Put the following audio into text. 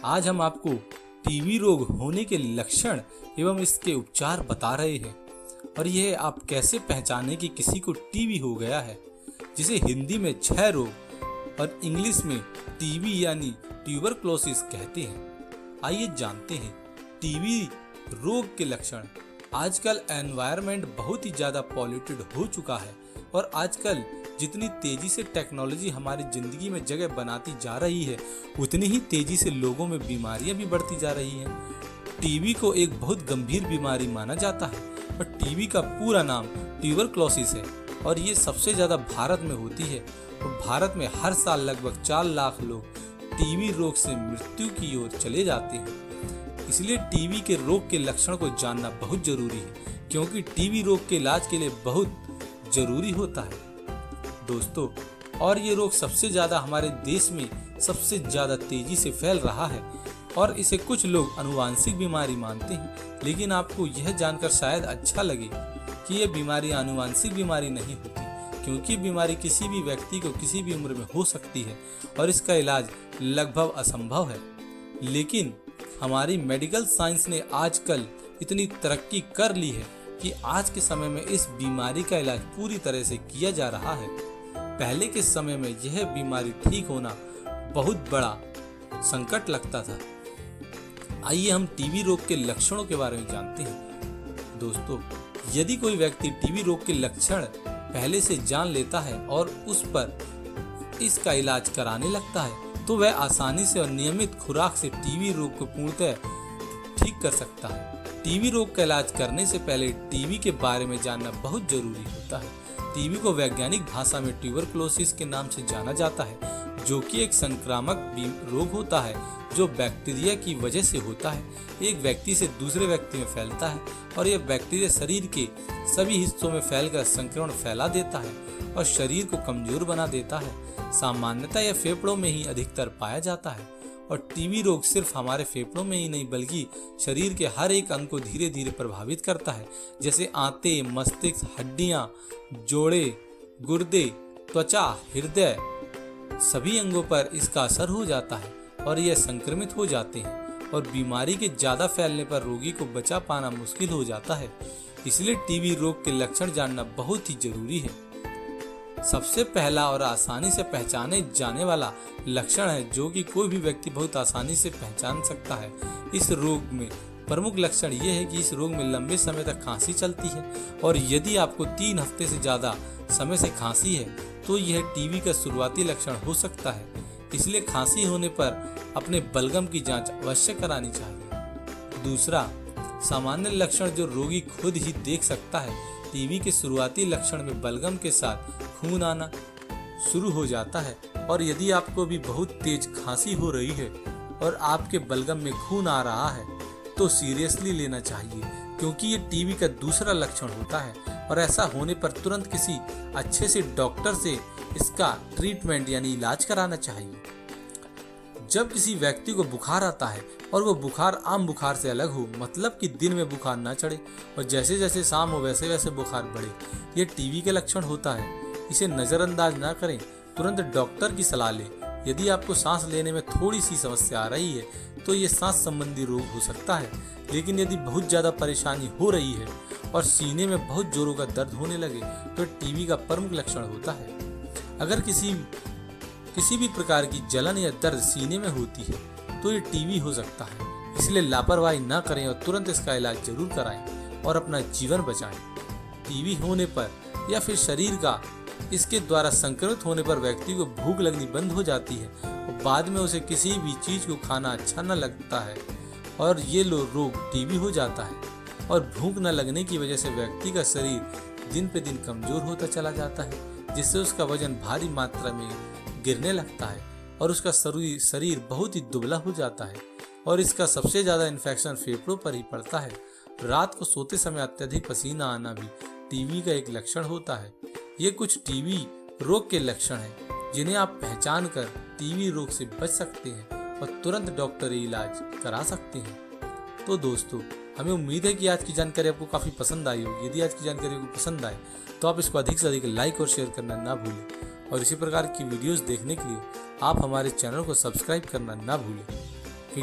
आज हम आपको टीबी रोग होने के लक्षण एवं इसके उपचार बता रहे हैं और यह आप कैसे पहचाने कि किसी को टीबी हो गया है, जिसे हिंदी में क्षय रोग और इंग्लिश में टीबी यानी ट्यूबरक्लोसिस कहते हैं। आइए जानते हैं टीबी रोग के लक्षण। आजकल एनवायरनमेंट बहुत ही ज़्यादा पॉल्यूटेड हो चुका है और आजकल जितनी तेज़ी से टेक्नोलॉजी हमारी ज़िंदगी में जगह बनाती जा रही है, उतनी ही तेज़ी से लोगों में बीमारियां भी बढ़ती जा रही हैं। टीबी को एक बहुत गंभीर बीमारी माना जाता है और टीबी का पूरा नाम ट्यूबरक्लोसिस है और ये सबसे ज़्यादा भारत में होती है और भारत में हर साल लगभग 4 लाख लोग टीबी रोग से मृत्यु की ओर चले जाते हैं। इसलिए टीबी के रोग के लक्षण को जानना बहुत जरूरी है, क्योंकि टीबी रोग के इलाज के लिए बहुत जरूरी होता है दोस्तों। और ये रोग सबसे ज़्यादा हमारे देश में सबसे ज़्यादा तेज़ी से फैल रहा है और इसे कुछ लोग आनुवांशिक बीमारी मानते हैं, लेकिन आपको यह जानकर शायद अच्छा लगे कि यह बीमारी आनुवांशिक बीमारी नहीं होती, क्योंकि बीमारी किसी भी व्यक्ति को किसी भी उम्र में हो सकती है और इसका इलाज लगभग असंभव है। लेकिन हमारी मेडिकल साइंस ने आजकल इतनी तरक्की कर ली है कि आज के समय में इस बीमारी का इलाज पूरी तरह से किया जा रहा है। पहले के समय में यह बीमारी ठीक होना बहुत बड़ा संकट लगता था। आइए हम टीबी रोग के लक्षणों के बारे में जानते हैं दोस्तों। यदि कोई व्यक्ति टीबी रोग के लक्षण पहले से जान लेता है और उस पर इसका इलाज कराने लगता है, तो वह आसानी से और नियमित खुराक से टीबी रोग को पूर्णतः ठीक कर सकता है। टीबी रोग का इलाज करने से पहले टीबी के बारे में जानना बहुत जरूरी होता है। टीबी को वैज्ञानिक भाषा में ट्यूबरक्लोसिस के नाम से जाना जाता है, जो कि एक संक्रामक रोग होता है जो बैक्टीरिया की वजह से होता है। एक व्यक्ति से दूसरे व्यक्ति में फैलता है और यह बैक्टीरिया शरीर के सभी हिस्सों में फैलकर संक्रमण फैला देता है और शरीर को कमजोर बना देता है। सामान्यतः यह फेफड़ों में ही अधिकतर पाया जाता है और टीबी रोग सिर्फ हमारे फेफड़ों में ही नहीं बल्कि शरीर के हर एक अंग को धीरे धीरे प्रभावित करता है, जैसे आंतें, मस्तिष्क, हड्डियां, जोड़े, गुर्दे, त्वचा, हृदय, सभी अंगों पर इसका असर हो जाता है और यह संक्रमित हो जाते हैं और बीमारी के ज्यादा फैलने पर रोगी को बचा पाना मुश्किल हो जाता है। इसलिए टीबी रोग के लक्षण जानना बहुत ही जरूरी है। सबसे पहला और आसानी से पहचाने जाने वाला लक्षण है, जो कि कोई भी व्यक्ति बहुत आसानी से पहचान सकता है। इस रोग में प्रमुख लक्षण यह है कि इस रोग में लंबे समय तक खांसी चलती है और यदि आपको 3 हफ्ते से ज़्यादा समय से खांसी है तो यह टीबी का शुरुआती लक्षण हो सकता है। इसलिए खांसी होने पर अपने बलगम की जांच अवश्य करानी चाहिए। दूसरा, सामान्य लक्षण जो रोगी खुद ही देख सकता है। टीबी के शुरुआती लक्षण में बलगम के साथ खून आना शुरू हो जाता है और यदि आपको भी बहुत तेज खांसी हो रही है और आपके बलगम में खून आ रहा है तो सीरियसली लेना चाहिए, क्योंकि ये टीबी का दूसरा लक्षण होता है और ऐसा होने पर तुरंत किसी अच्छे से डॉक्टर से इसका ट्रीटमेंट यानी इलाज कराना चाहिए। जब किसी व्यक्ति को बुखार आता है और वो बुखार आम बुखार से अलग हो, मतलब कि दिन में बुखार ना चढ़े और जैसे जैसे शाम हो वैसे वैसे बुखार बढ़े, ये टीबी के लक्षण होता है। इसे नज़रअंदाज ना करें, तुरंत डॉक्टर की सलाह लें। यदि आपको सांस लेने में थोड़ी सी समस्या आ रही है तो ये सांस संबंधी रोग हो सकता है, लेकिन यदि बहुत ज़्यादा परेशानी हो रही है और सीने में बहुत जोरों का दर्द होने लगे तो टीबी का प्रमुख लक्षण होता है। अगर किसी भी प्रकार की जलन या दर्द सीने में होती है तो ये टीबी हो सकता है। इसलिए लापरवाही ना करें और तुरंत इसका इलाज जरूर कराएं और अपना जीवन बचाएं। टीबी होने पर या फिर शरीर का इसके द्वारा संक्रमित होने पर व्यक्ति को भूख लगनी बंद हो जाती है और बाद में उसे किसी भी चीज को खाना अच्छा न लगता है और ये रोग टीबी हो जाता है। और भूख न लगने की वजह से व्यक्ति का शरीर दिन पे दिन कमजोर होता चला जाता है, जिससे उसका वजन भारी मात्रा में गिरने लगता है और उसका शरीर बहुत ही दुबला हो जाता है और इसका सबसे ज्यादा इन्फेक्शन फेफड़ों पर ही पड़ता है। रात को सोते समय अत्यधिक पसीना आना भी टीबी का एक लक्षण होता है। ये कुछ टीबी रोग के लक्षण हैं जिन्हें आप पहचान कर टीबी रोग से बच सकते हैं और तुरंत डॉक्टरी इलाज करा सकते हैं। तो दोस्तों, हमें उम्मीद है कि आज की जानकारी आपको काफ़ी पसंद आई होगी। यदि आज की जानकारी आपको पसंद आए तो आप इसको अधिक से अधिक लाइक और शेयर करना ना भूलें और इसी प्रकार की वीडियोस देखने के लिए आप हमारे चैनल को सब्सक्राइब करना ना भूलें।